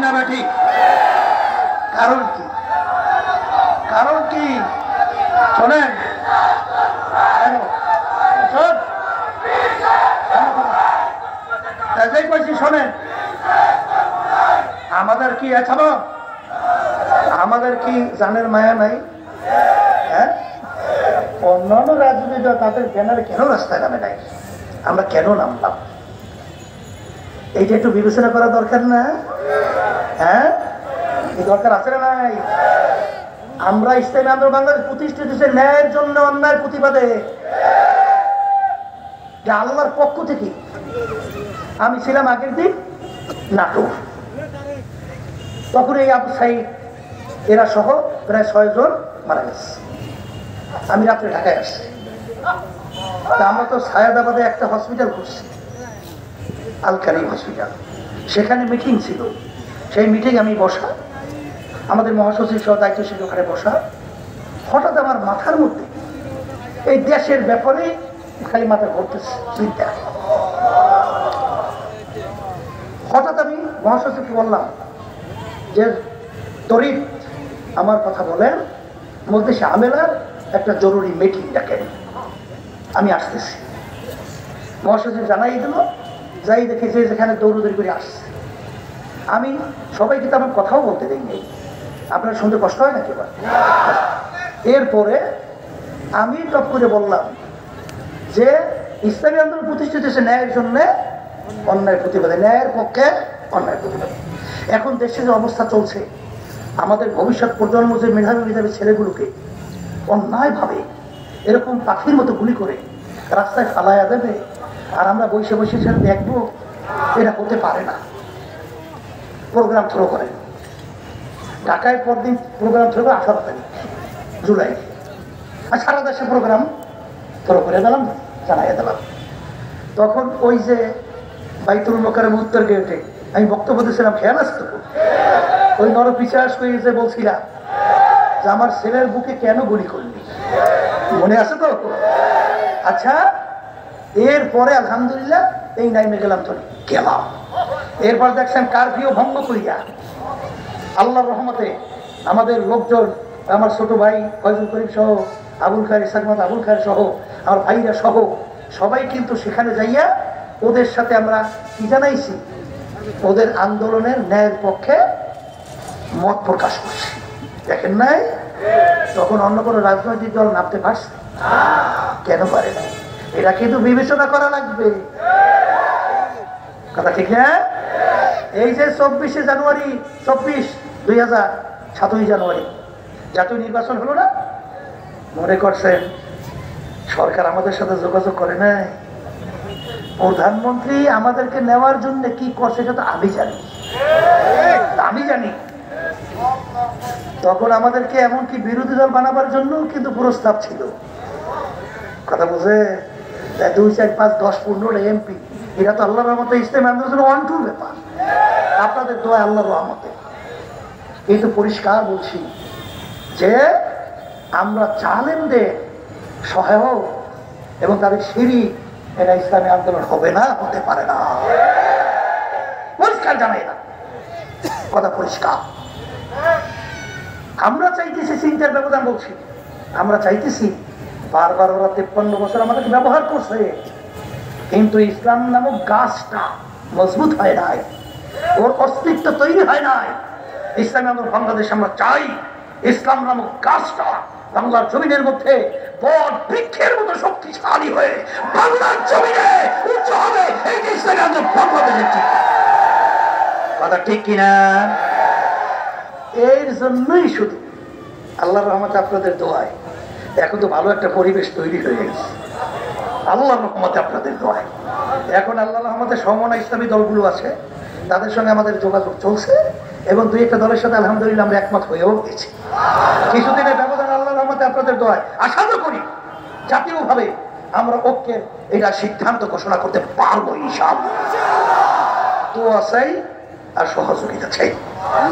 না ঠিক? কারণ কি? কারণ কি? শোনেন, শোনেন, আমাদের কি এছাড়া আমাদের কি জানের মায়া নাই? হ্যাঁ, অন্যান্য রাজনীতি তাদের ব্যানারে কেন রাস্তায় নামে নাই, আমরা কেন নামলাম? এইটা একটু বিবেচনা করা দরকার না? হ্যাঁ, এই দরকার আছে না নাই? আমরা ইসলামী আন্দোলন বাংলাদেশ প্রতিষ্ঠিত হয়েছে ন্যায়ের জন্য, অন্যায়ের প্রতিবাদে। আল্লাহর পক্ষ থেকে আমি ছিলাম আগের দিন নাটক, তখন এই আবু সাইদ এরা সহ প্রায় 6 জন মারা গেছে। আমি রাত্রে ঢাকায় আসছি। আমরা তো সায়দাবাদে একটা হসপিটাল করছি, আল কারিম হসপিটাল। সেখানে মিটিং ছিল, সেই মিটিং আমি বসা, আমাদের মহাসচিব সহ দায়িত্বশীল ওখানে বসা। হঠাৎ আমার মাথার মধ্যে এই দেশের ব্যাপারে খালি মাথা ঘুরতেছে চিন্তা। হঠাৎ আমি মহাসচিবকে বললাম যে তরিত আমার কথা বলেন, বলতেছে আমেলার একটা জরুরি মিটিং ডাকেন, আমি আসতেছি। মহাসচিব জানাই দিল, যাই দেখে যে যেখানে দৌড়দৌড়ি করে আসছে। আমি সবাইকে তো আমার কথাও বলতে দেই নেই, আপনার শুনতে কষ্ট হয় নাকি? এরপরে আমি টপ করে বললাম যে ইসলামী আন্দোলন প্রতিষ্ঠিত হয়েছে ন্যায়ের জন্য, অন্যায়ের প্রতিবাদে, ন্যায়ের পক্ষে, অন্যায়ের প্রতিবাদে। এখন দেশে যে অবস্থা চলছে, আমাদের ভবিষ্যৎ প্রজন্ম যে মেধাবী মেধাবী ছেলেগুলোকে অন্যায়ভাবে এরকম পাখির মতো গুলি করে রাস্তায় ফালাইয়া দেবে, আর আমরা বসে বসে সেটা দেখবো, এটা হতে পারে না। প্রোগ্রাম থ্রো করে ঢাকায় পরদিন প্রোগ্রাম থ্রো করে 18 তারিখ জুলাই, আর সারা দেশে প্রোগ্রাম থ্রো করে দিলাম, জানাইয়া দিলাম। তখন ওই যে বাইতুল মোকাররম উত্তর গেটে আমি বক্তব্য দিয়েছিলাম, খেয়াল আসতো, ওই নরপিশাচ হয়ে যে বলছিলাম যে আমার ছেলের বুকে কেন গুলি করলি, মনে আছে তো? আচ্ছা, এরপরে আলহামদুলিল্লাহ এই নাইমে গেলাম, তো গেলাম। এরপর দেখছেন কারফিউ ভঙ্গ করিয়া আল্লাহর রহমতে আমাদের লোকজন, আমার ছোট ভাই ফয়জুল করিম সহ, আবুল খায়ের ইসাকমত আবুল খায়ের সহ, আমার ভাইরা সহ সবাই কিন্তু সেখানে যাইয়া ওদের সাথে আমরা কি জানাইছি, ওদের আন্দোলনের ন্যায়ের পক্ষে মত প্রকাশ করছি। দেখেন নাই, তখন অন্য কোনো রাজনৈতিক দল নামতে পারছে? কেন পারে না? এটা কিন্তু বিবেচনা করা লাগবে, কথা ঠিক না? এই যে 24শে জানুয়ারি 2007 জানুয়ারি জাতীয় নির্বাচন হলো না, মনে করছেন সরকার আমাদের সাথে যোগাযোগ করে নাই? প্রধানমন্ত্রী আমাদেরকে নেওয়ার জন্য কি করছে সেটা তো আমি জানি, আমি জানি। তখন আমাদেরকে এমনকি বিরোধী দল বানাবার জন্য কিন্তু প্রস্তাব ছিল, কথা বুঝে? 2, 4, 5, 10, 15 এমপি, এটা তো আল্লাহর রহমতে ইসলামী আন্দোলনের 1-2 ব্যাপার, আপনাদের দোয়া আল্লাহর রহমতে। কিন্তু পরিষ্কার বলছি যে আমরা জালেমদের সহায়ক এবং তাদের শিরিক, এটা ইসলামী আন্দোলন হবে না, হতে পারে না, পরিষ্কার জানাই না, কথা পরিষ্কার। আমরা চাইতেছি চিন্তার ব্যবধান, বলছি আমরা চাইতেছি, বারবার ওরা 53 বছর আমাদেরকে ব্যবহার করছে, কিন্তু ইসলাম নামক গাছটা মজবুত হয় নাই, ওর অস্তিত্ব তৈরি হয় নাই। ইসলামী আন্দোলন বাংলাদেশ আমরা চাই ইসলাম নামক গাছটা বাংলার জমিনের মধ্যে বট বৃক্ষের মতো শক্তিশালী হয়ে বাংলার জমিনে উচ্চ হবে। এই যে ইসলামী আন্দোলন বাংলাদেশের ঠিক কথা, ঠিক কিনা? এর জন্যই শুধু আল্লাহর রহমতে আপনাদের দোয়ায় এখন তো ভালো একটা পরিবেশ তৈরি হয়ে গেছে, আল্লাহর রহমতে আপনাদের দোয়ায়। এখন আল্লাহর রহমতে সমমনা ইসলামী দলগুলো আছে, তাদের সঙ্গে আমাদের যোগাযোগ চলছে, এবং 2-1টা দলের সাথে আলহামদুলিল্লাহ আমরা একমত হয়েও গেছি। কিছুদিনের ব্যবধান আল্লাহর রহমতে আপনাদের দোয়ায় আশা করি জাতীয়ভাবে আমরা ঐক্যের এটা সিদ্ধান্ত ঘোষণা করতে পারবো ইনশাআল্লাহ। দোয়া চাই আর সহযোগিতা চাই।